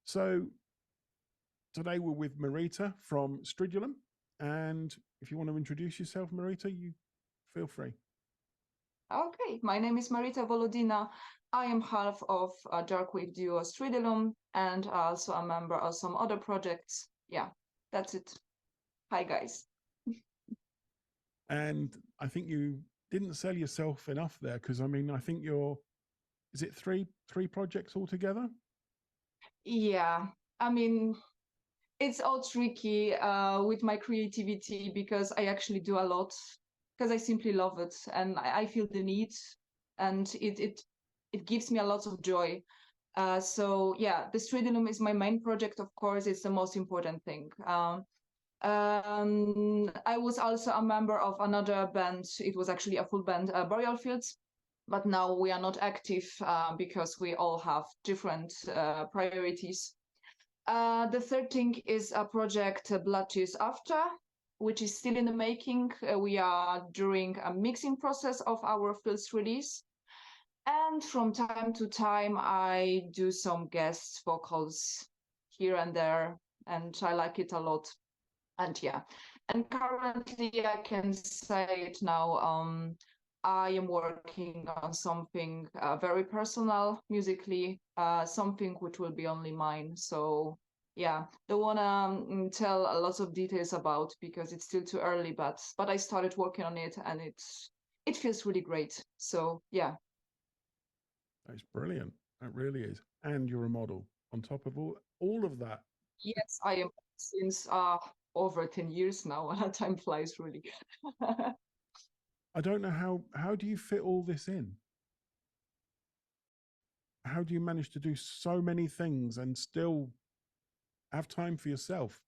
So today we're with Marita from Stridulum. And if you want to introduce yourself, Marita, you feel free. Okay, my name is Marita Volodina. I am half of dark wave duo Stridulum and also a member of some other projects. Yeah, that's it. Hi, guys. And I think you didn't sell yourself enough there because I think is it three projects altogether? Yeah, I mean, it's all tricky with my creativity because I actually do a lot because I simply love it and I feel the need and it gives me a lot of joy. So yeah, the Stridulum is my main project, of course, it's the most important thing. I was also a member of another band. It was actually a full band, Burial Fields, but now we are not active because we all have different priorities. The third thing is a project, Blood Tears After, which is still in the making. We are during a mixing process of our first release. And from time to time, I do some guest vocals here and there, and I like it a lot. And yeah, and currently I can say it now. I am working on something very personal musically, something which will be only mine. So yeah, don't wanna tell a lot of details about because it's still too early. But I started working on it, and it feels really great. So yeah. That's brilliant. That really is. And you're a model on top of all of that. Yes, I am since over 10 years now. Time flies really. I don't know how do you fit all this in? How do you manage to do so many things and still have time for yourself?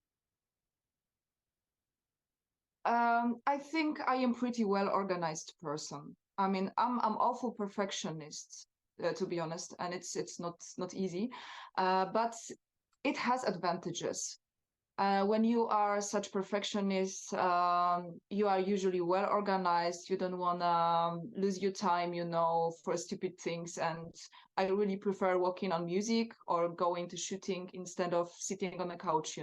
I think I am pretty well organized person. I mean, I'm awful perfectionist, to be honest, and it's not easy, but it has advantages. When you are such perfectionist, you are usually well organized. You don't want to lose your time, for stupid things. And I really prefer working on music or going to shooting instead of sitting on the couch.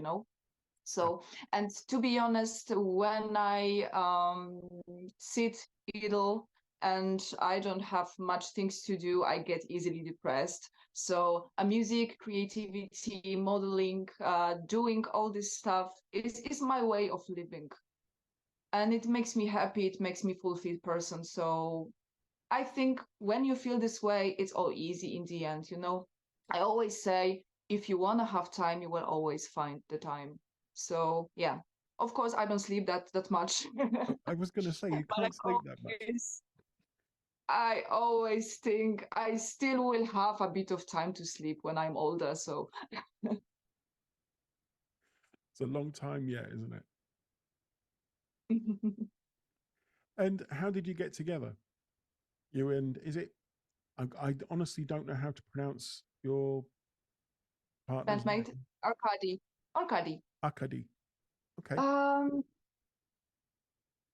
So, and to be honest, when I sit idle and I don't have much things to do, I get easily depressed. So, music, creativity, modeling, doing all this stuff is my way of living. And it makes me happy, it makes me fulfilled person. So I think when you feel this way, it's all easy in the end. I always say, if you want to have time, you will always find the time. So yeah, of course, I don't sleep that much. I was going to say you But can't sleep that much. I always think I still will have a bit of time to sleep when I'm older. So It's a long time yet, isn't it? And how did you get together? You and is it? I honestly don't know how to pronounce your partner's bandmate name. Arkady. Akadi. Okay. Um,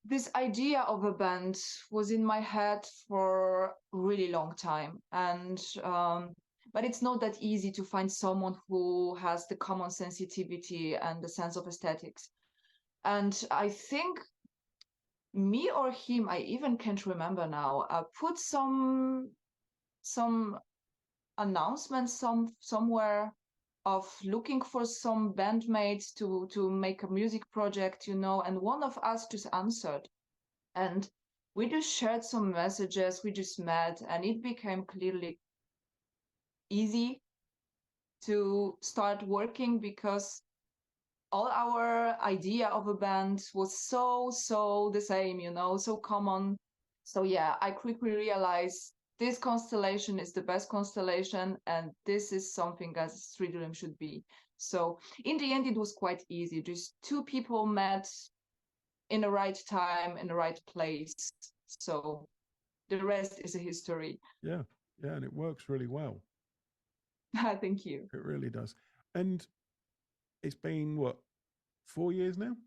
this idea of a band was in my head for a really long time, and but it's not that easy to find someone who has the common sensitivity and the sense of aesthetics. And I think me or him, I even can't remember now, put some announcement somewhere of looking for some bandmates to make a music project, and one of us just answered, and we just shared some messages, we just met, and it became clearly easy to start working because all our idea of a band was so the same, so common. So yeah, I quickly realized this constellation is the best constellation, and this is something as Stridulum should be. So in the end, it was quite easy. Just two people met in the right time, in the right place. So the rest is a history. Yeah. Yeah. And it works really well. Thank you. It really does. And it's been what, 4 years now?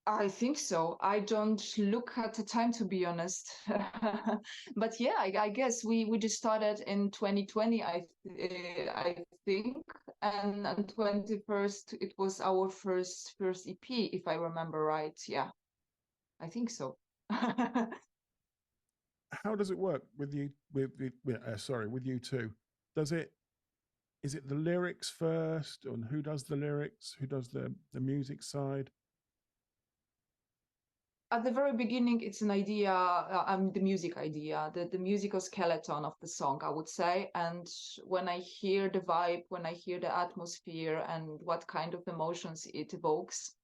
I think so. I don't look at the time, to be honest. But yeah, I guess we just started in 2020, I think, and on 21st it was our first EP, if I remember right. Yeah, I think so. How does it work with you sorry, with you two? Does it is it the lyrics first, and who does the lyrics, who does the music side? At the very beginning, it's an idea, the music idea, the musical skeleton of the song, I would say. And when I hear the vibe, when I hear the atmosphere and what kind of emotions it evokes,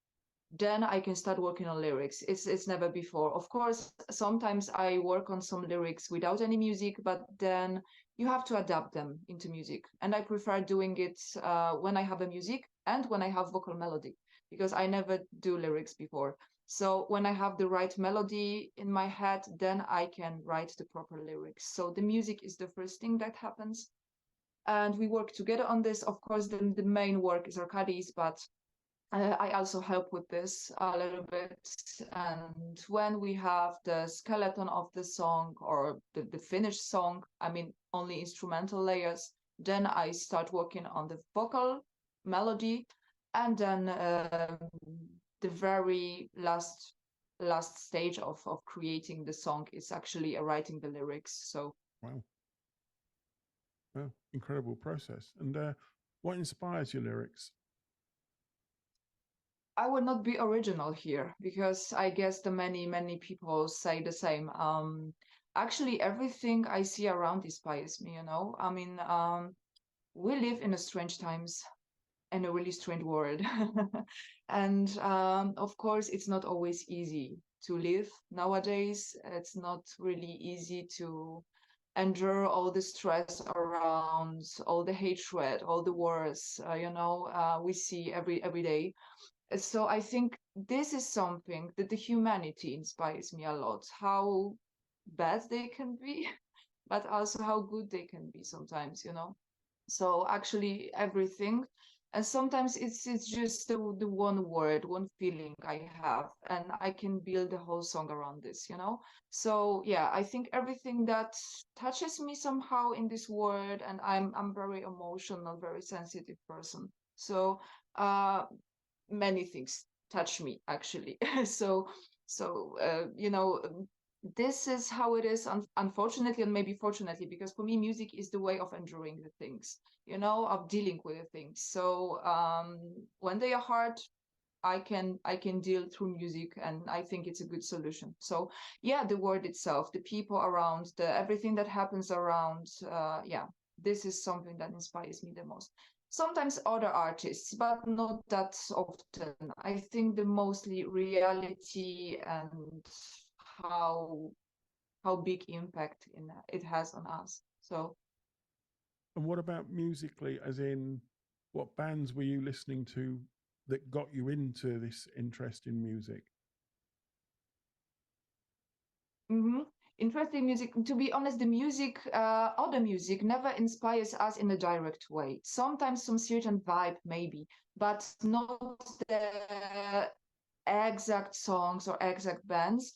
then I can start working on lyrics. It's never before. Of course, sometimes I work on some lyrics without any music, but then you have to adapt them into music. And I prefer doing it when I have a music and when I have vocal melody, because I never do lyrics before. So when I have the right melody in my head, then I can write the proper lyrics. So the music is the first thing that happens. And we work together on this. Of course, the main work is Arkadi's, but I also help with this a little bit. And when we have the skeleton of the song or the finished song, I mean, only instrumental layers, then I start working on the vocal melody. And then the very last stage of creating the song is actually writing the lyrics. So Wow, wow, incredible process. And what inspires your lyrics? I would not be original here because I guess the many people say the same. Actually, everything I see around inspires me, you know. I mean, we live in a strange times in a really strange world. And of course, it's not always easy to live nowadays. It's not really easy to endure all the stress around, all the hatred, all the wars, we see every day. So I think this is something that the humanity inspires me a lot. How bad they can be, but also how good they can be sometimes, you know. So actually everything. And sometimes it's just the one word, one feeling I have, and I can build the whole song around this, you know. So yeah, I think everything that touches me somehow in this world, and I'm very emotional, very sensitive person. So uh many things touch me actually. So this is how it is, unfortunately, and maybe fortunately, because for me music is the way of enduring the things, you know, of dealing with the things. So when they are hard, I can deal through music, and I think it's a good solution. So yeah, the word itself, the people around, the everything that happens around, yeah, this is something that inspires me the most. Sometimes other artists, but not that often. I think the mostly reality and how how big impact it has on us. So And what about musically, as in what bands were you listening to that got you into this interest in music? mhm. Interesting music. To be honest, the music, other music, never inspires us in a direct way. Sometimes some certain vibe, maybe, but not the exact songs or exact bands.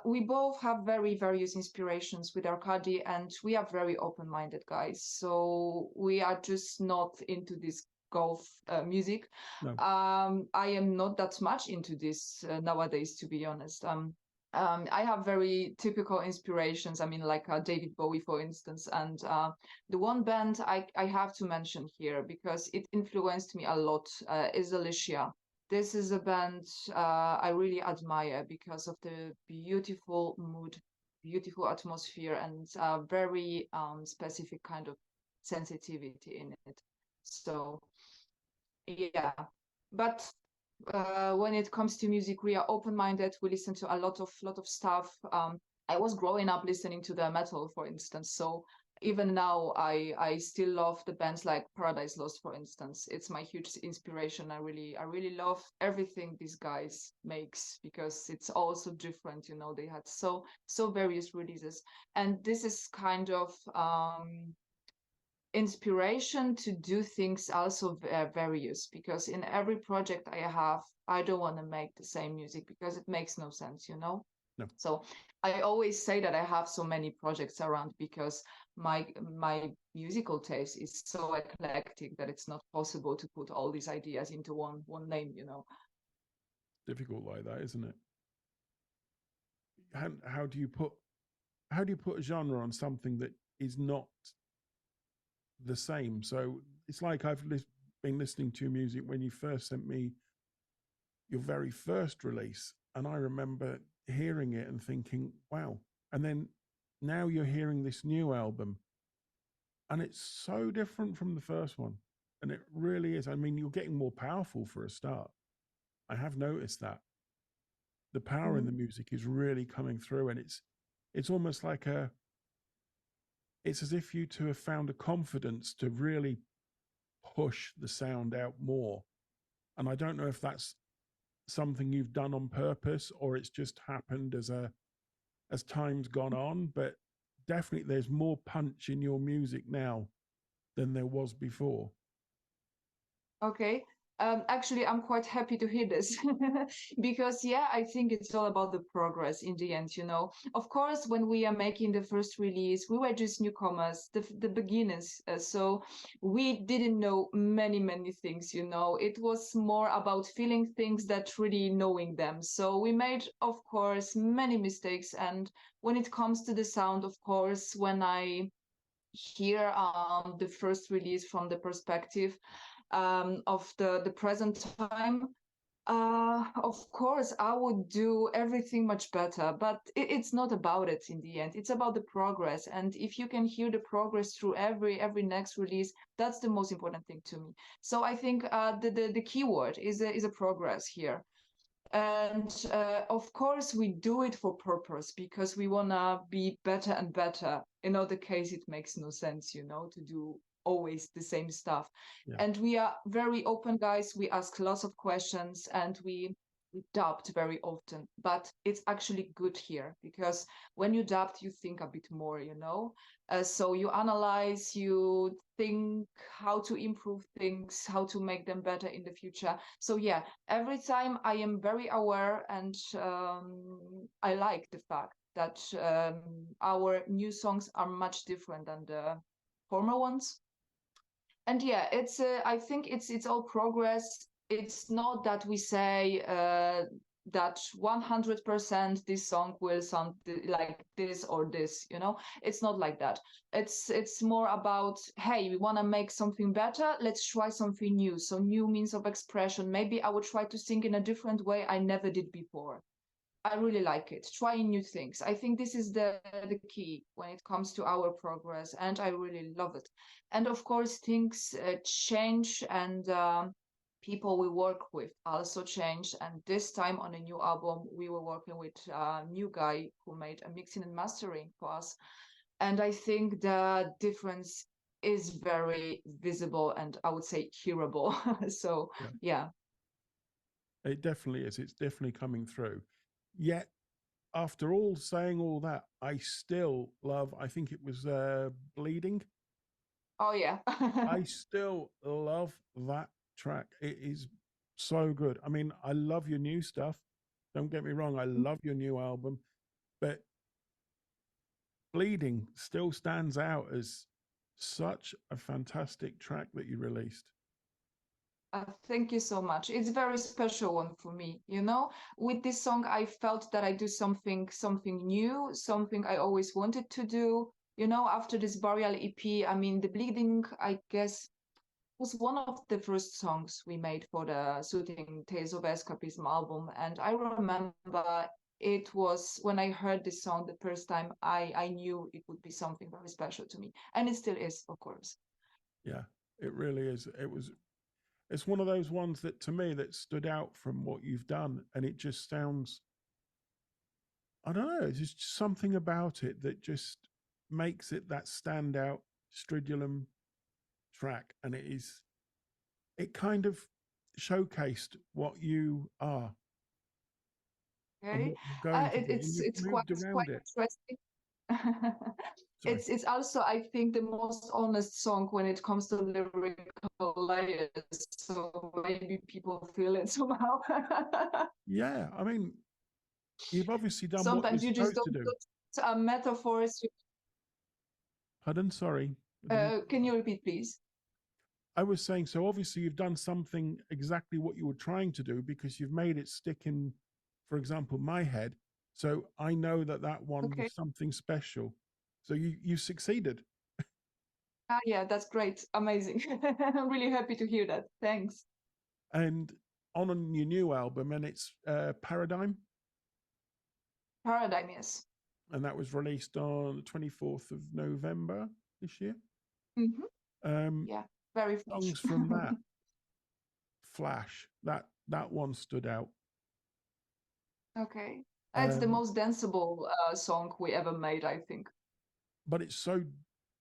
We both have very various inspirations with Arkady, and we are very open-minded guys. So we are just not into this golf music. No. I am not that much into this nowadays, to be honest. I have very typical inspirations. I mean, like David Bowie, for instance. And the one band I have to mention here because it influenced me a lot is Alicia. This is a band I really admire because of the beautiful mood, beautiful atmosphere, and very specific kind of sensitivity in it. So yeah, but when it comes to music, we are open-minded. We listen to a lot of stuff. I was growing up listening to the metal, for instance. So even now, I still love the bands like Paradise Lost, for instance. It's my huge inspiration. I really love everything these guys makes because it's all so different. You know, they had so various releases, and this is kind of inspiration to do things also various, because in every project I have, I don't want to make the same music because it makes no sense, you know? No. So I always say that I have so many projects around because my musical taste is so eclectic that it's not possible to put all these ideas into one name, you know. Difficult like that, isn't it? How do you put a genre on something that is not the same? So it's like I've been listening to your music when you first sent me your very first release, and I remember hearing it and thinking, wow. And then now you're hearing this new album, and it's so different from the first one. And it really is. I mean, you're getting more powerful for a start. I have noticed that the power in the music is really coming through, and it's almost like it's as if you two have found a confidence to really push the sound out more. And I don't know if that's something you've done on purpose or it's just happened as time's gone on, but definitely there's more punch in your music now than there was before. Okay. Actually, I'm quite happy to hear this because, yeah, I think it's all about the progress in the end, you know. Of course, when we are making the first release, we were just newcomers, the beginners. So we didn't know many things, you know. It was more about feeling things than really knowing them. So we made, of course, many mistakes. And when it comes to the sound, of course, when I hear the first release from the perspective of the present time, of course I would do everything much better, but it's not about it in the end. It's about the progress, and if you can hear the progress through every next release, that's the most important thing to me. So I think the keyword is a progress here. And of course, we do it for purpose because we want to be better and better. In other case, it makes no sense, you know, to do always the same stuff. Yeah. And we are very open, guys. We ask lots of questions and we doubt very often. But it's actually good here because when you doubt, you think a bit more, you know. So you analyze, you think how to improve things, how to make them better in the future. So yeah, every time I am very aware, and I like the fact that our new songs are much different than the former ones. And yeah, it's I think it's all progress. It's not that we say that 100% this song will sound like this or this, you know. It's not like that. It's more about, hey, we want to make something better, let's try something new. So new means of expression. Maybe I would try to sing in a different way I never did before. I really like it. Trying new things. I think this is the key when it comes to our progress, and I really love it. And of course, things change, and people we work with also change. And this time on a new album, we were working with a new guy who made a mixing and mastering for us. And I think the difference is very visible and I would say hearable. So yeah. It definitely is. It's definitely coming through. Yet, after all saying all that, I still love, I think it was Bleeding. Oh yeah. I still love that track. It is so good. I mean, I love your new stuff. Don't get me wrong, I love your new album, but Bleeding still stands out as such a fantastic track that you released. Thank you so much. It's a very special one for me. You know, with this song, I felt that I do something new, something I always wanted to do. You know, after this Burial EP, I mean, The Bleeding, I guess, was one of the first songs we made for the Soothing Tales of Escapism album. And I remember it was when I heard this song the first time, I knew it would be something very special to me. And it still is, of course. Yeah, it really is. It's one of those ones that to me that stood out from what you've done, and it just sounds, I don't know, it's just something about it that just makes it that standout Stridulum track, and it kind of showcased what you are and Okay. what you're going to be, and you've It's moved quite around it. interesting. Sorry. It's also, I think, the most honest song when it comes to lyrical layers. So maybe people feel it somehow. Yeah, I mean, you've obviously done what you're Sometimes you just supposed to don't do. put metaphors. Pardon, sorry. I didn't. Can you repeat, please? I was saying, so obviously you've done something exactly what you were trying to do because you've made it stick in, for example, my head. So I know that that one Okay. was something special. So you succeeded. Yeah, that's great. Amazing. I'm really happy to hear that. Thanks. And on your new album, and it's Paradigm, Paradigm, yes. and that was released on the 24th of November this year. Hmm. Um, Yeah, very fresh. songs from that, Flash, that one stood out. Okay. It's the Um, most danceable song we ever made, I think. but it's so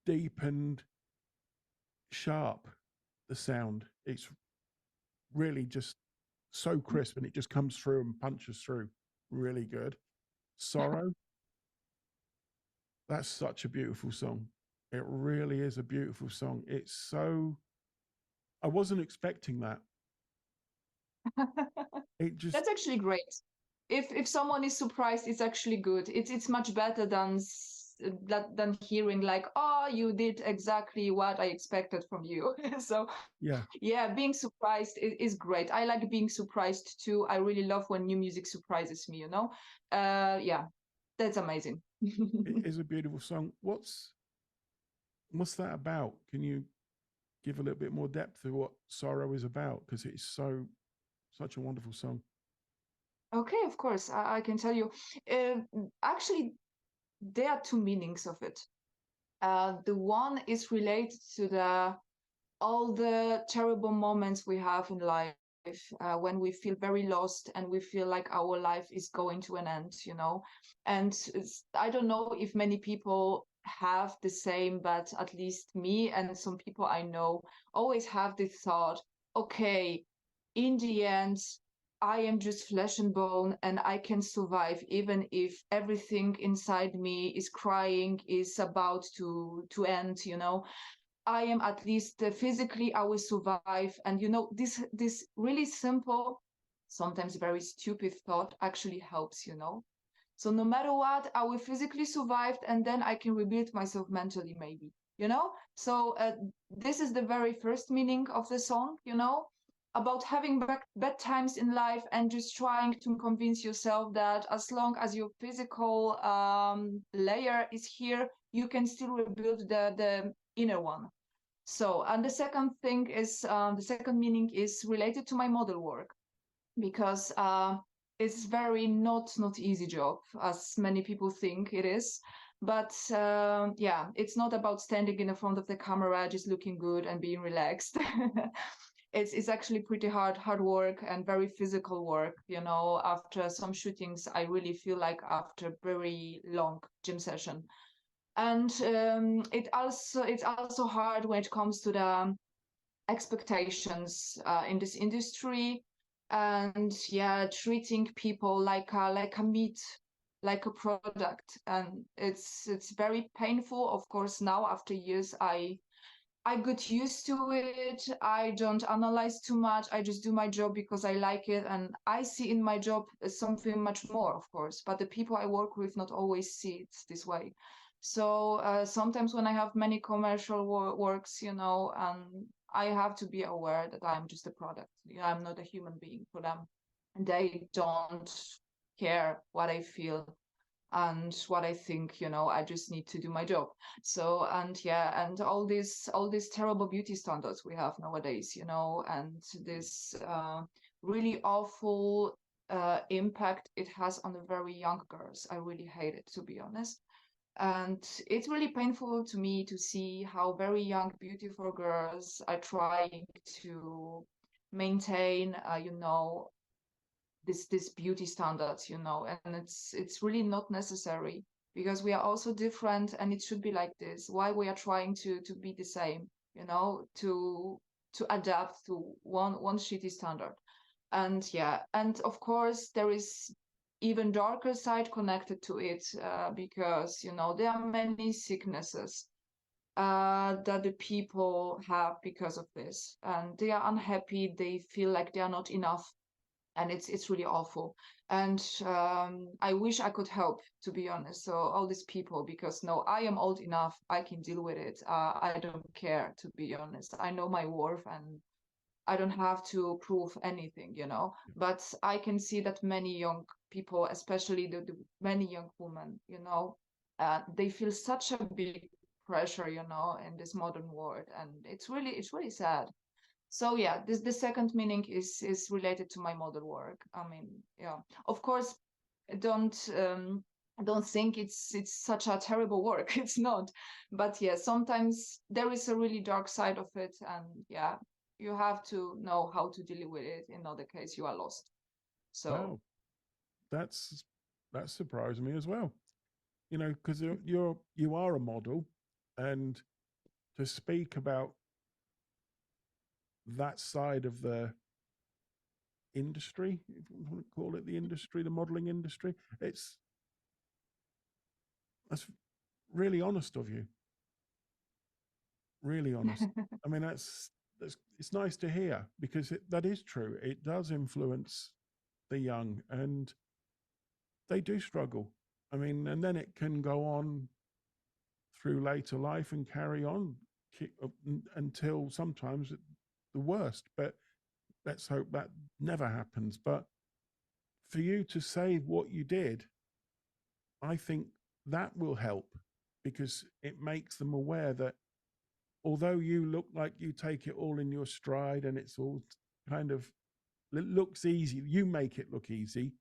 deep and sharp, the sound. It's really just so crisp and it just comes through and punches through. Really good. Sorrow, that's such a beautiful song. It really is a beautiful song. It's so, I wasn't expecting that. It just, That's actually great. If someone is surprised, it's actually good. It's much better than hearing like, oh, you did exactly what I expected from you. So yeah, yeah, being surprised is great. I like being surprised too. I really love when new music surprises me, you know? Yeah, that's amazing. it is a beautiful song. What's that about? Can you give a little bit more depth to what Sorrow is about? Because it's such a wonderful song. Okay, of course, I can tell you. Uh, Actually, there are two meanings of it. The one is related to all the terrible moments we have in life, when we feel very lost and we feel like our life is going to an end, you know. And I don't know if many people have the same, but at least me and some people I know always have this thought, okay, in the end, I am just flesh and bone and I can survive even if everything inside me is crying, is about to end, you know. I am at least physically, I will survive. And you know, this really simple, sometimes very stupid thought actually helps, you know. So no matter what, I will physically survive, and then I can rebuild myself mentally, maybe, you know. So this is the very first meaning of the song, you know, about having bad times in life and just trying to convince yourself that as long as your physical layer is here, you can still rebuild the inner one. So, and the second thing is, the second meaning is related to my model work, because it's very not easy job as many people think it is. But yeah, it's not about standing in the front of the camera just looking good and being relaxed. It's actually pretty hard work and very physical work, you know. After some shootings, I really feel like after very long gym session. And it's also hard when it comes to the expectations in this industry, and yeah, treating people like a meat, like a product. And it's very painful. Of course, now after years, I got used to it. I don't analyze too much. I just do my job because I like it, and I see in my job something much more, of course. But the people I work with not always see it this way. So sometimes when I have many commercial works, you know, I have to be aware that I'm just a product. I'm not a human being for them. They don't care what I feel and what I think, you know. I just need to do my job. So, and yeah, and all these terrible beauty standards we have nowadays, you know, and this really awful impact it has on the very young girls. I really hate it, to be honest. And it's really painful to me to see how very young, beautiful girls are trying to maintain, you know, this beauty standards, you know. And it's really not necessary, because we are also different and it should be like this. Why we are trying to be the same, you know, to adapt to one shitty standard. And yeah, and of course there is even darker side connected to it, because, you know, there are many sicknesses that the people have because of this, and they are unhappy. They feel like they are not enough, and it's really awful. And I wish I could help, to be honest. So all these people, because no, I am old enough, I can deal with it. I don't care, to be honest. I know my worth, and I don't have to prove anything, you know. But I can see that many young people, especially the many young women, you know, they feel such a big pressure, you know, in this modern world, and it's really sad. So yeah, this the second meaning is related to my model work. I mean, yeah, of course, don't don't think it's such a terrible work. It's not, but yeah, sometimes there is a really dark side of it, and yeah, you have to know how to deal with it. In other case, you are lost. So Wow, that's that surprised me as well. You know, because you are a model, and to speak about that side of the industry, if you want to call it the industry, the modeling industry, that's really honest of you. Really honest. I mean, that's it's nice to hear because that is true. It does influence the young, and they do struggle. I mean, and then it can go on through later life and carry on until sometimes the worst. But let's hope that never happens. But for you to say what you did, I think that will help because it makes them aware that although you look like you take it all in your stride and it's all kind of, it looks easy, you make it look easy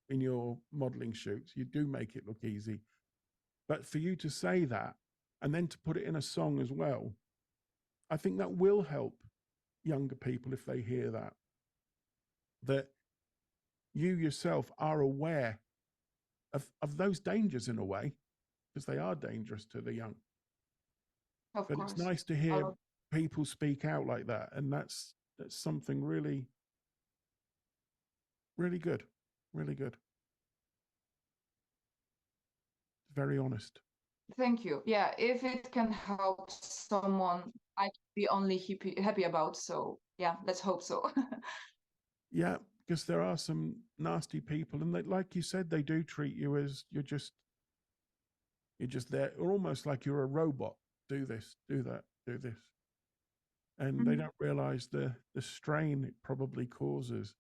in your modeling shoots, you do make it look easy. But for you to say that and then to put it in a song as well, I think that will help younger people if they hear that you yourself are aware of those dangers in a way, because they are dangerous to the young. of But it's course, nice to a hear lot. people speak out like that, and that's something really, really good, really good. Very honest. Thank you. Yeah, if it can help someone, I can be only happy about. So yeah, let's hope so. Yeah, because there are some nasty people, and they, like you said, they do treat you as you're just there, or almost like you're a robot. Do this, do that, do this, and they Mhm. don't realize the strain it probably causes.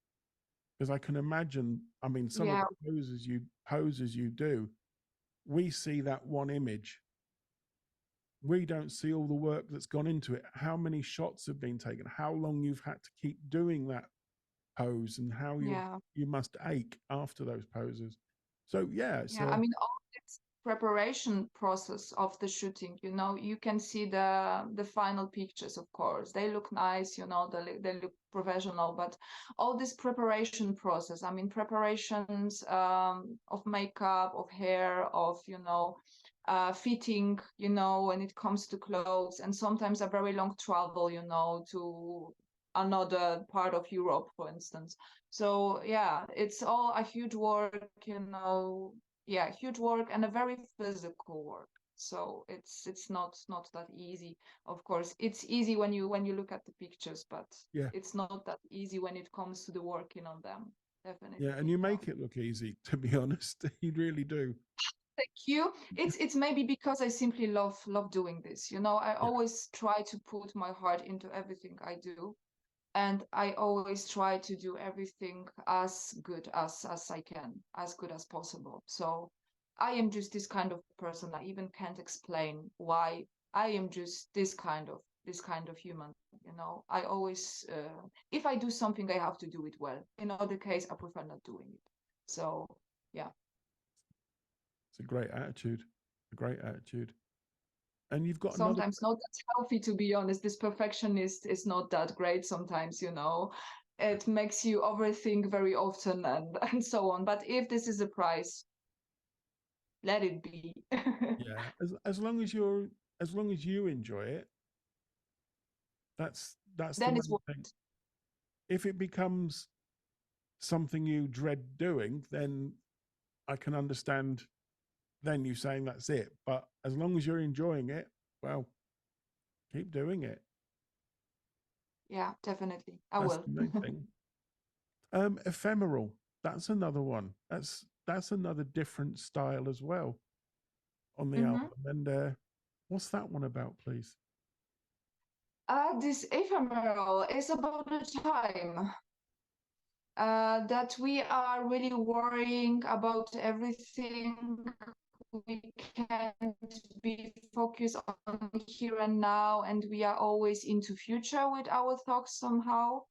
Because I can imagine, I mean, some of Yeah, the poses you do, we see that one image. We don't see all the work that's gone into it. How many shots have been taken? How long you've had to keep doing that pose, and how yeah. you must ache after those poses. So yeah, it's Yeah, I mean, all this preparation process of the shooting, you know, you can see the final pictures, of course. They look nice, you know, they look professional, but all this preparation process, I mean, preparations of makeup, of hair, of, you know, fitting, you know, when it comes to clothes, and sometimes a very long travel, you know, to another part of Europe, for instance. So yeah, it's all a huge work, you know, yeah, huge work and a very physical work. So it's not that easy. Of course, it's easy when you look at the pictures, but yeah, it's not that easy when it comes to the working on them. yeah, Definitely and you not. make it look easy. To be honest, you really do. Thank you. It's maybe because I simply love doing this. You know, I Yeah, always try to put my heart into everything I do, and I always try to do everything as good as I can, as good as possible. So I am just this kind of person. I even can't explain why I am just this kind of human. You know, I always if I do something, I have to do it well. In other case, I prefer not doing it. So yeah, it's a great attitude. A great attitude. And you've got another. sometimes not that healthy, to be honest. This perfectionist is not that great sometimes, you know. It makes you overthink very often and and so on. But if this is a price, let it be. Yeah, as long as you enjoy it, that's the Then it's main worth thing. If it becomes something you dread doing, then I can understand then you saying that's it. But as long as you're enjoying it, well, keep doing it. Yeah, definitely. I That's will. the main thing. Ephemeral. That's another one. That's another different style as well on the Mhm. album. And what's that one about, please? This ephemeral is about the time that we are really worrying about everything. We can't be focused on here and now, and we are always into future with our thoughts somehow.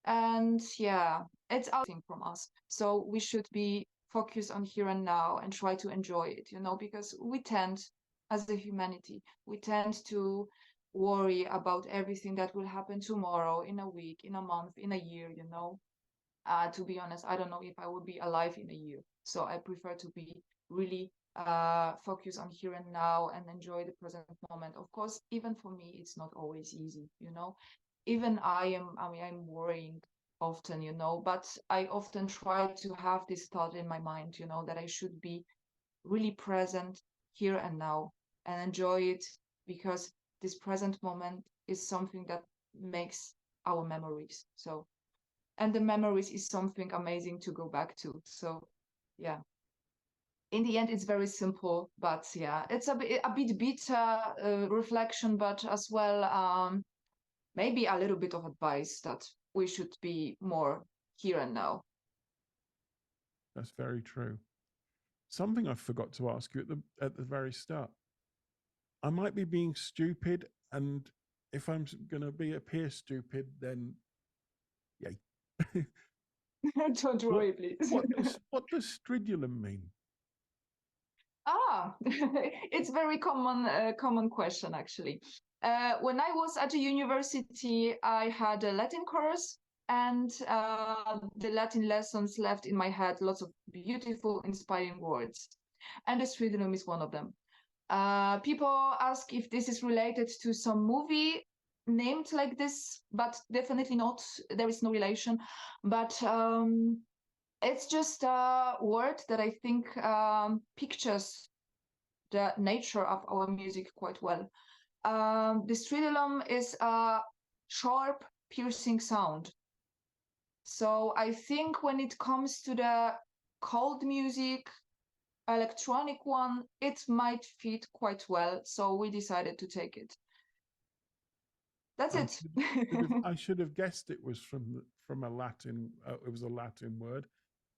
And yeah, it's outing from us. So we should be focused on here and now and try to enjoy it, because we tend, as a humanity, we tend to worry about everything that will happen tomorrow, in a week, in a month, in a year. To be honest, I don't know if I will be alive in a year. So I prefer to be really focused on here and now and enjoy the present moment. Of course, even for me, it's not always easy. Even I'm worrying often, but I often try to have this thought in my mind, that I should be really present here and now and enjoy it, because this present moment is something that makes our memories. So, and the memories is something amazing to go back to. So, yeah. In the end, it's very simple, but yeah, it's a bit bitter reflection, but as well, maybe a little bit of advice that we should be more here and now. That's very true. Something I forgot to ask you at the very start. I might be being stupid, and if I'm going to appear stupid, then yay. Don't what worry, please. what does stridulum mean? It's very common question actually. When I was at a university, I had a Latin course, and the Latin lessons left in my head lots of beautiful, inspiring words, and the stridulum is one of them. People ask if this is related to some movie named like this, but definitely not. There is no relation. But it's just a word that I think pictures the nature of our music quite well. The stridulum is a sharp, piercing sound. So I think when it comes to the cold music, electronic one, it might fit quite well. So we decided to take it. That's I it. I should have guessed it was from a Latin. It was a Latin word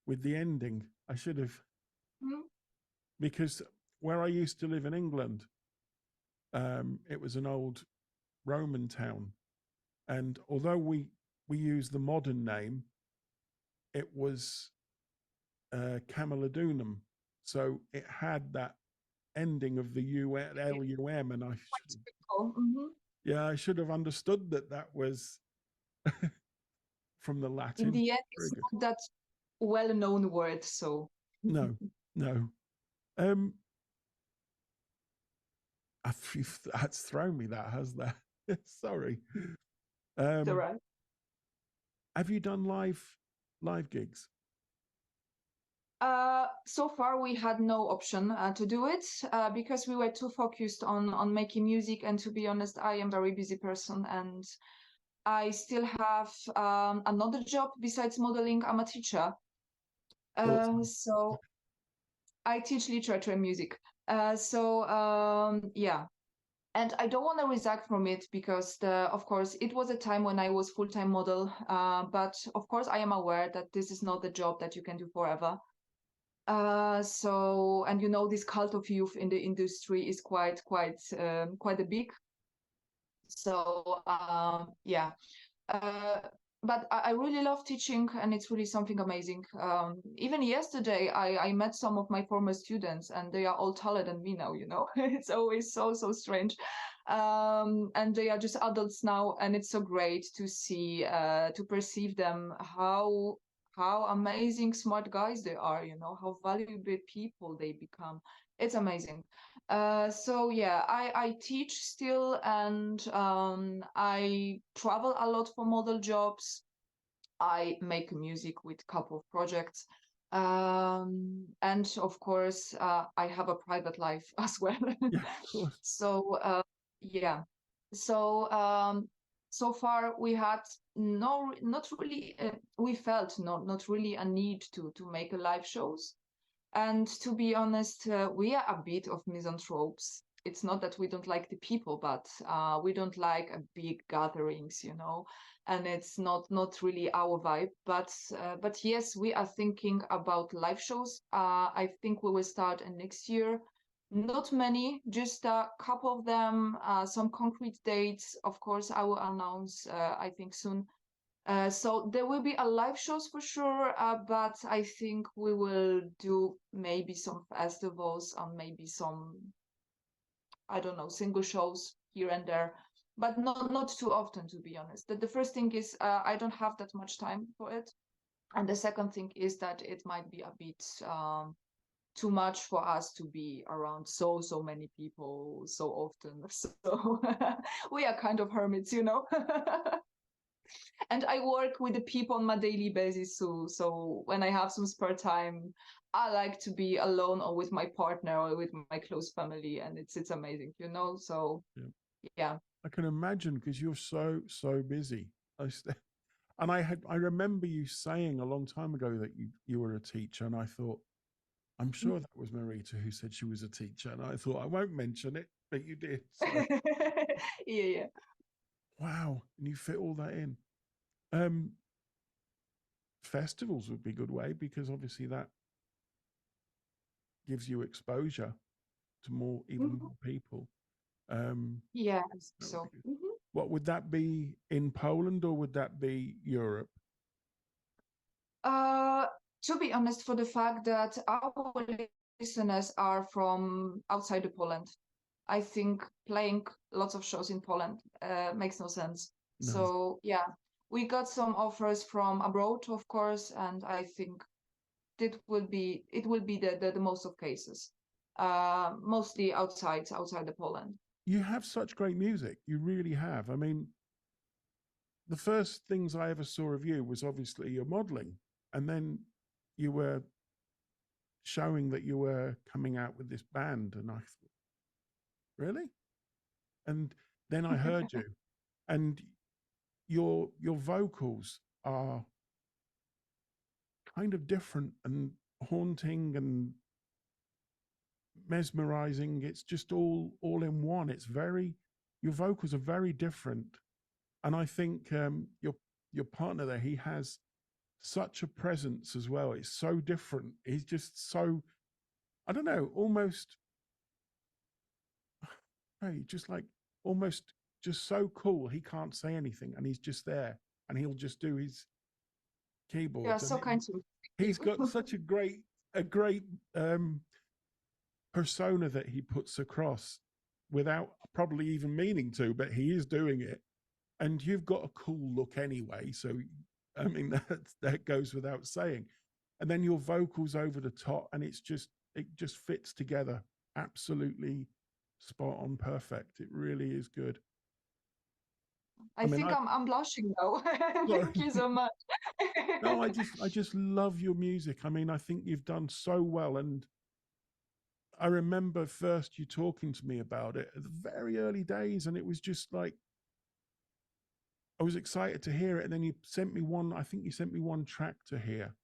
with the ending. I should have, because where I used to live in England, it was an old Roman town, and although we use the modern name, it was Camalodunum, so it had that ending of the LUM, and yeah, I should have understood that was from the In Latin. the end, Very it's good. not that well-known word, so. No, no. Um, that's thrown me. That has that. Sorry. It's all Um, right. have you done live gigs? So far we had no option to do it because we were too focused on making music. And to be honest, I am a very busy person, and I still have another job besides modeling. I'm a teacher. So I teach literature and music. Yeah. And I don't want to resign from it because, of course, it was a time when I was full-time model. But of course, I am aware that this is not the job that you can do forever. And this cult of youth in the industry is quite a big. So yeah. But I really love teaching, and it's really something amazing. Even yesterday, I met some of my former students, and they are all taller than me now. It's always so strange. And they are just adults now, and it's so great to see, to perceive them, how amazing smart guys they are, how valuable people they become. It's amazing. So yeah, I teach still, and I travel a lot for model jobs. I make music with a couple of projects, and And of course, I have a private life as well. Yeah, of course. So yeah, so so far we had not really, we felt not really a need to make a live shows. And to be honest, we are a bit of misanthropes. It's not that we don't like the people, but we don't like big gatherings, you know, and it's not really our vibe. But yes, we are thinking about live shows. I think we will start next year. Not many, just a couple of them. Some concrete dates, of course, I will announce. I think soon. So there will be a live shows for sure, but I think we will do maybe some festivals and maybe some, I don't know, single shows here and there, but not too often, to be honest. The first thing is I don't have that much time for it, and the second thing is that it might be a bit too much for us to be around so many people so often. So we are kind of hermits, you know. And I work with the people on my daily basis too. So when I have some spare time, I like to be alone or with my partner or with my close family, and it's amazing, you know. So Yeah. yeah. I can imagine because you're so busy. And I remember you saying a long time ago that you were a teacher, and I thought, I'm sure that was Marita who said she was a teacher, and I thought I won't mention it, but you did. So Yeah. wow, and you fit all that in. Um, Festivals would be a good way because obviously that gives you exposure to even Mhm. more people. Yeah, That would be so. good. Mhm. What would that be in Poland or would that be Europe? Uh, to be honest, for the fact that our listeners are from outside of Poland, I think playing lots of shows in Poland makes no sense. No. So yeah, we got some offers from abroad, of course, and I think it will be the most of cases, mostly outside of Poland. You have such great music. You really have. I mean, the first things I ever saw of you was obviously your modeling, and then you were showing that you were coming out with this band, and I thought, really? And then I heard you, and your vocals are kind of different and haunting and mesmerizing. It's just all in one. It's very your vocals are very different, and I think your partner there, he has such a presence as well. It's so different. He's just so, I don't know, almost hey, just like almost just so cool. He can't say anything, and he's just there, and he'll just do his Yeah, keyboards, and so kind to he's got such a great persona that he puts across without probably even meaning to, but he is doing it. And you've got a cool look anyway, so I mean that goes without saying. And then your vocals over the top, and it just fits together absolutely spot on, perfect. It really is good. I I mean, think I'm blushing now. sorry. Thank you so much. No, I just love your music. I mean, I think you've done so well, and I remember first you talking to me about it at the very early days, and it was just like I was excited to hear it. And then you sent me one, I think you sent me one track to hear,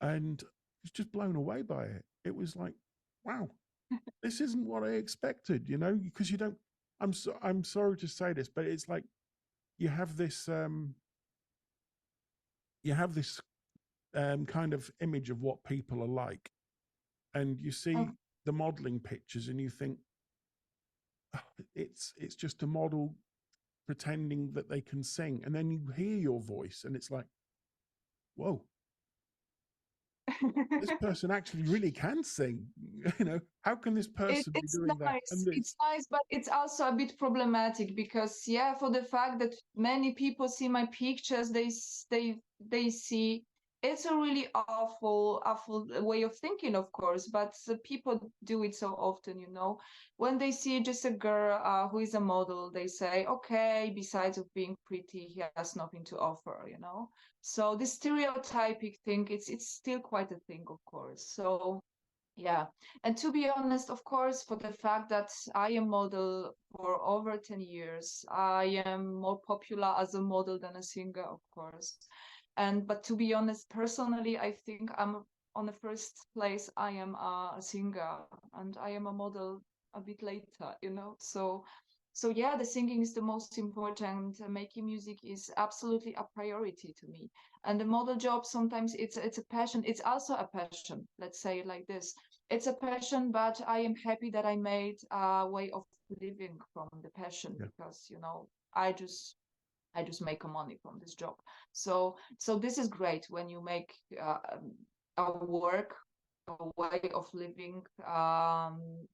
and I was just blown away by it. It was like, wow, this isn't what I expected, because you don't. I'm sorry to say this, but it's like you have this you have this kind of image of what people are like, and you Oh, see the modeling pictures, and you think, "Oh, it's just a model pretending that they can sing," and then you hear your voice, and it's like, whoa, this person actually really can sing. How can this person be it's doing that? And nice. It's nice, but it's also a bit problematic because, yeah, for the fact that many people see my pictures, they see it's a really awful way of thinking, of course. But people do it so often, you know. When they see just a girl who is a model, they say, okay, besides of being pretty, he has nothing to offer, you know. So the stereotypic thing, it's still quite a thing, of course. So Yeah. And to be honest, of course, for the fact that I am model for over 10 years, I am more popular as a model than a singer, of course. And but to be honest, personally, I think I'm on the first place. I am a singer and I am a model a bit later, you know. So yeah, the singing is the most important. Making music is absolutely a priority to me. And the model job, sometimes it's a passion. It's also a passion. Let's say it like this. It's a passion, but I am happy that I made a way of living from the passion, Yeah. because you know I just make a money from this job. So this is great when you make a work, a way of living.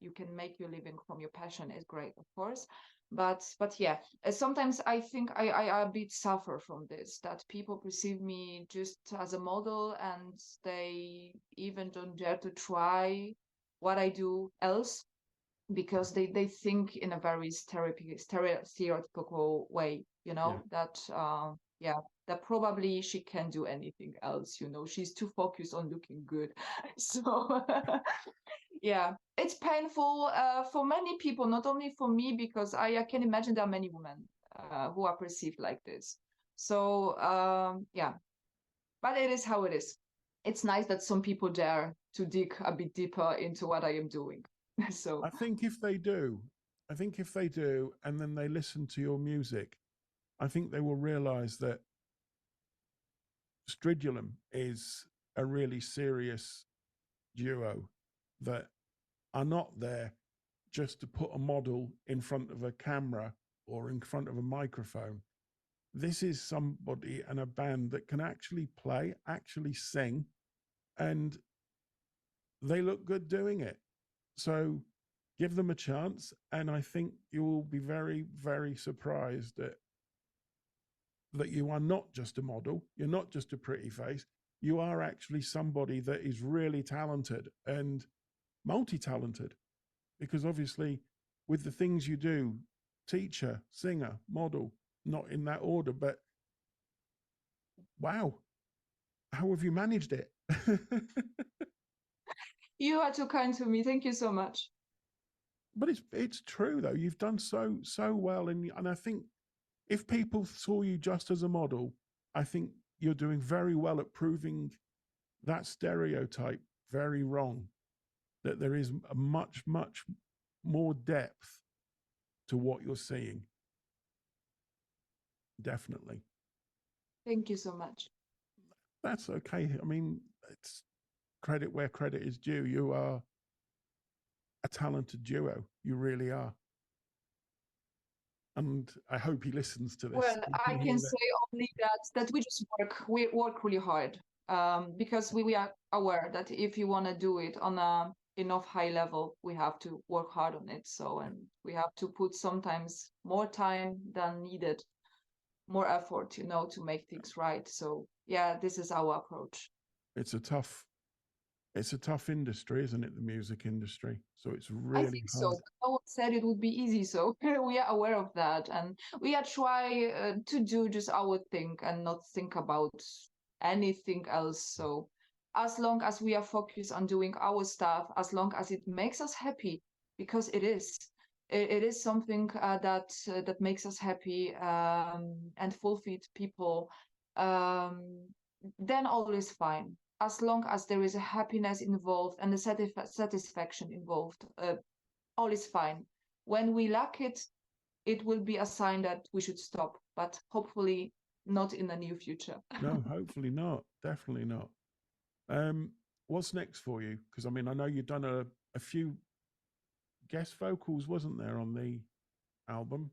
You can make your living from your passion is great, of course. But yeah, sometimes I think I a bit suffer from this, that people perceive me just as a model and they even don't dare to try what I do else, because they think in a very stereotypical way, you Yeah. know, that yeah, that probably she can't do anything else, you know, she's too focused on looking good. So yeah, it's painful for many people, not only for me, because I can imagine there are many women who are perceived like this. So yeah, but it is how it is. It's nice that some people dare to dig a bit deeper into what I am doing. So I think if they do, I think if they do, and then they listen to your music, I think they will realize that Stridulum is a really serious duo that are not there just to put a model in front of a camera or in front of a microphone. This is somebody and a band that can actually play, actually sing, and they look good doing it. So give them a chance, and I think you will be very, very surprised that you are not just a model, you're not just a pretty face, you are actually somebody that is really talented and multi-talented. Because obviously, with the things you do, teacher, singer, model, not in that order, but wow, how have you managed it? you are too kind to me. Thank you so much. But it's true though. You've done so well, and I think if people saw you just as a model, I think you're doing very well at proving that stereotype very wrong. That there is a much more depth to what you're seeing. Definitely. Thank you so much. That's okay. I mean, it's credit where credit is due. You are a talented duo. You really are. And I hope he listens to this. Well, You I can can hear that. say only that we work really hard, because we are aware that if you want to do it on a enough high level, we have to work hard on it. So, Yeah. and we have to put sometimes more time than needed, more effort, you know, to make things right. So yeah, this is our approach. It's a tough it's a tough industry, isn't it? The music industry. So it's I really think so. hard. But no one said it would be easy, so we are aware of that, and we are try to do just our thing and not think about anything else. So as long as we are focused on doing our stuff, as long as it makes us happy, because it is something that makes us happy and fulfilled people, um, then all is fine. As long as there is a happiness involved and a satisfaction involved, all is fine. When we lack it, it will be a sign that we should stop, but hopefully not in the near future. No, hopefully not. Definitely not. Um, what's next for you? Because I mean, I know you've done a few guest vocals, wasn't there, on the album?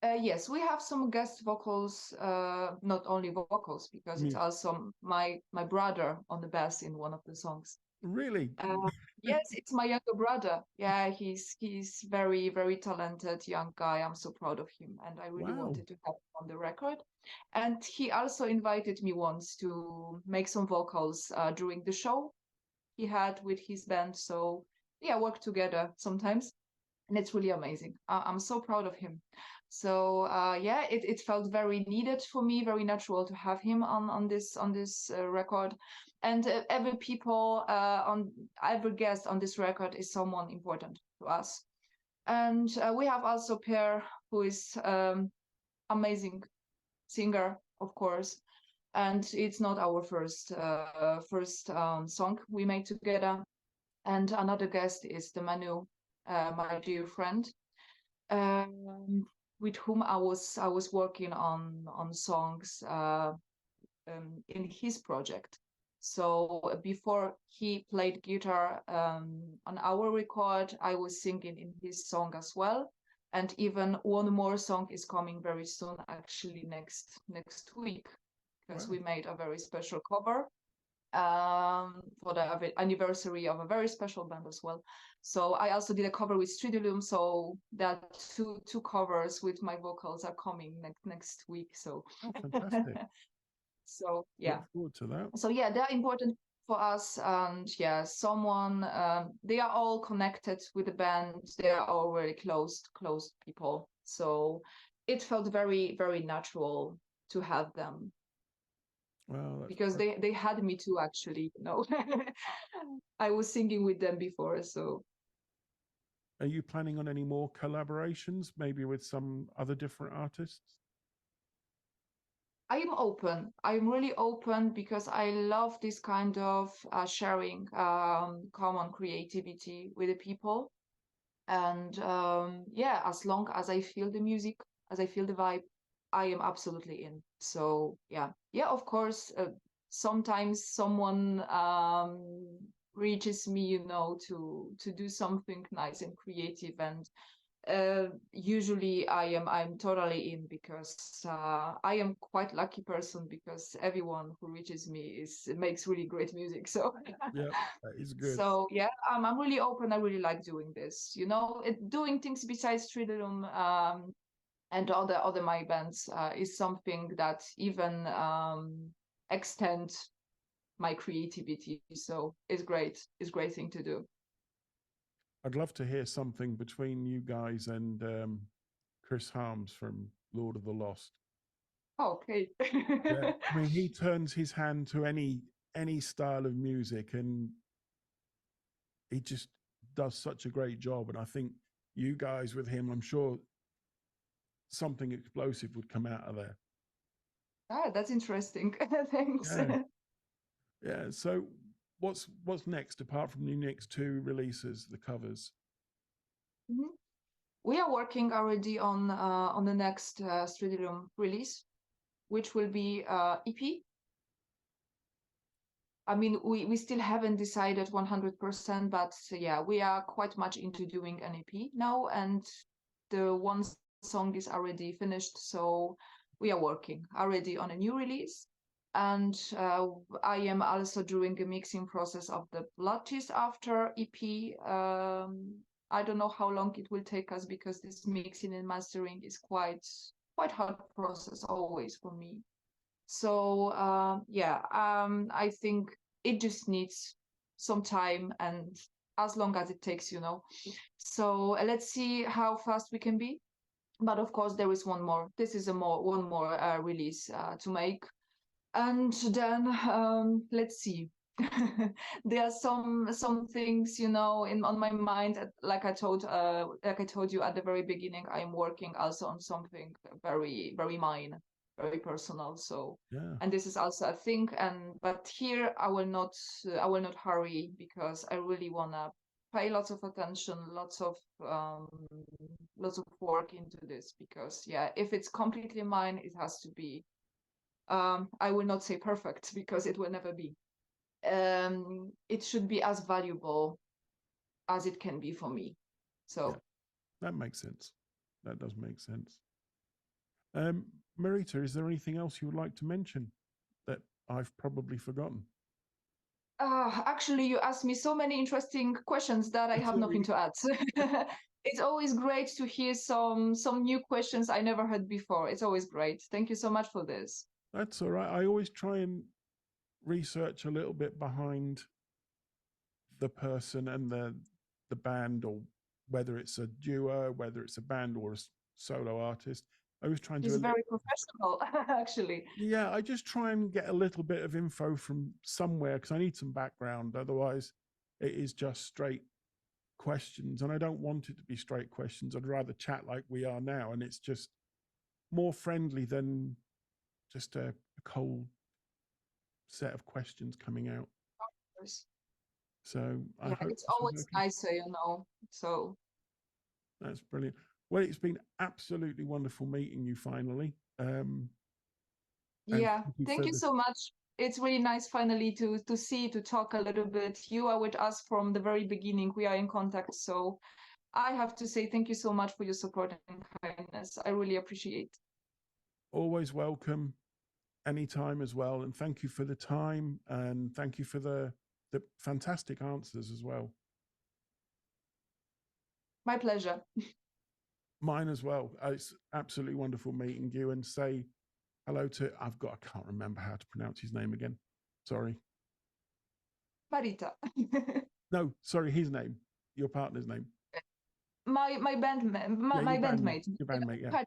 Yes, we have some guest vocals, not only vocals, because it's Music. also my brother on the bass in one of the songs. Really? Yes, it's my younger brother. Yeah, he's very talented young guy. I'm so proud of him, and I really Wow. wanted to have him on the record. And he also invited me once to make some vocals during the show he had with his band. So yeah, work together sometimes, and it's really amazing. I'm so proud of him. So yeah, it felt very needed for me, very natural to have him on this record. and every guest on this record is someone important to us. And we have also Per, who is amazing singer, of course. And it's not our first song we made together. And another guest is the Manu, my dear friend, with whom I was working on songs in his project. So before he played guitar on our record, I was singing in his song as well. And even one more song is coming very soon, actually next week, because we made a very special cover for the anniversary of a very special band as well. So I also did a cover with Stridulum. So that two covers with my vocals are coming next week. So fantastic. So yeah, look forward to that. So yeah, they're important for us, and yeah, they are all connected with the band. They are all very close people. So it felt very, very natural to have them. Well, because they had me too, actually. I was singing with them before, so. Are you planning on any more collaborations, maybe with some other different artists? I'm open. I'm really open because I love this kind of sharing common creativity with the people. And yeah, as long as I feel the music, as I feel the vibe, I am absolutely in. So yeah, of course, sometimes someone reaches me, to do something nice and creative, and usually I'm totally in, because I am quite lucky person, because everyone who reaches me makes really great music. So yeah, that is good. So yeah, I'm really open. I really like doing this. Doing things besides Stridulum and other my bands is something that even extend my creativity. So it's great. It's a great thing to do. I'd love to hear something between you guys and Chris Harms from Lord of the Lost. Okay. Yeah, I mean, he turns his hand to any style of music, and he just does such a great job. And I think you guys with him, I'm sure something explosive would come out of there. That's interesting. Thanks. Yeah. So what's next apart from the next two releases, the covers? Mm-hmm. We are working already on the next Stridulum release, which will be EP. I mean, we still haven't decided 100%, but yeah, we are quite much into doing an EP now, and the one song is already finished, so we are working already on a new release. And I am also doing a mixing process of the Blood Tears After EP. I don't know how long it will take us, because this mixing and mastering is quite hard process always for me. So yeah, I think it just needs some time, and as long as it takes. So let's see how fast we can be. But of course, there is one more. This is one more release to make, and then let's see. There are some things, on my mind. Like I told you at the very beginning, I'm working also on something very, very mine, very personal. So Yeah. And this is also a thing. But here I will not hurry, because I really wanna pay lots of attention, lots of work into this, because yeah, if it's completely mine, it has to be. I will not say perfect, because it will never be. It should be as valuable as it can be for me. So yeah, that makes sense. That does make sense. Marita, is there anything else you would like to mention that I've probably forgotten? Actually, you asked me so many interesting questions that I have nothing to add. It's always great to hear some new questions I never heard before. It's always great. Thank you so much for this. That's all right. I always try and research a little bit behind the person and the band, or whether it's a duo, whether it's a band or a solo artist. I was trying He's to. very professional, actually. Yeah, I just try and get a little bit of info from somewhere because I need some background. Otherwise, it is just straight questions, and I don't want it to be straight questions. I'd rather chat like we are now, and it's just more friendly than just a cold set of questions coming out. So I Yeah, hope it's this was always okay. nicer, So That's brilliant. Well, it's been absolutely wonderful meeting you finally. And yeah, thank you thank for you the so much. It's really nice finally to talk a little bit. You are with us from the very beginning. We are in contact. So I have to say thank you so much for your support and kindness. I really appreciate. always welcome anytime as well. And thank you for the time, and thank you for the fantastic answers as well. My pleasure. Mine as well. It's absolutely wonderful meeting you, and say hello to, I can't remember how to pronounce his name again. Sorry. Marita. No, sorry, his name, your partner's name. My Yeah, my bandmate. your bandmate, yeah. Archive.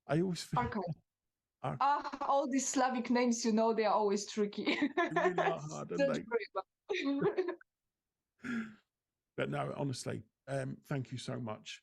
I always feel All these Slavic names, they are always tricky. they really are hard, aren't Don't they? worry about it. But no, honestly, thank you so much.